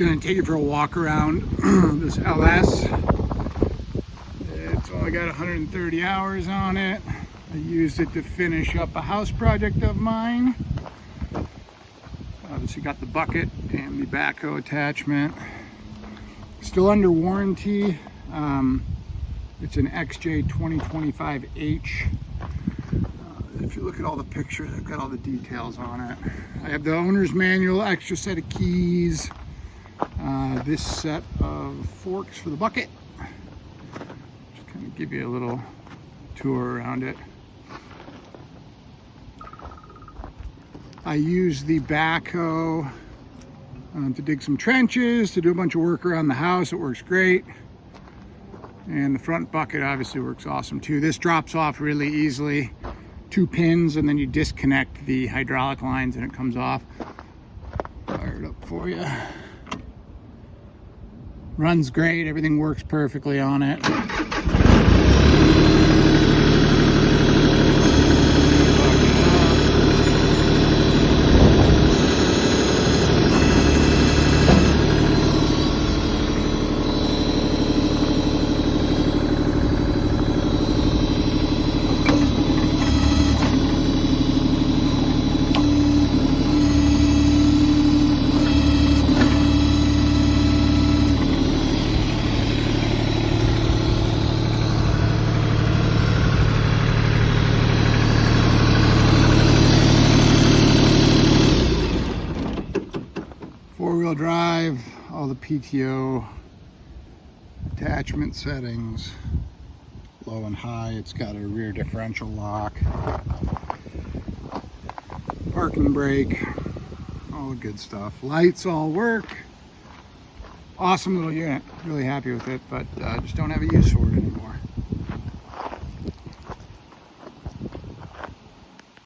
gonna take it for a walk around this LS. It's only got 130 hours on it. I used it to finish up a house project of mine. Obviously got the bucket and the backhoe attachment. Still under warranty. It's an XJ2025H. If you look at all the pictures, I've got all the details on it. I have the owner's manual, extra set of keys, this set of forks for the bucket. Just kind of give you a little tour around it. I use the backhoe to dig some trenches, to do a bunch of work around the house. It works great. And the front bucket obviously works awesome too. This drops off really easily. 2 pins, and then you disconnect the hydraulic lines and it comes off. Fire it up for you. Runs great, everything works perfectly on it. 4-wheel drive, all the PTO attachment settings, low and high. It's got a rear differential lock, parking brake, all the good stuff. Lights all work. Awesome little unit. Really happy with it, but just don't have a use for it anymore.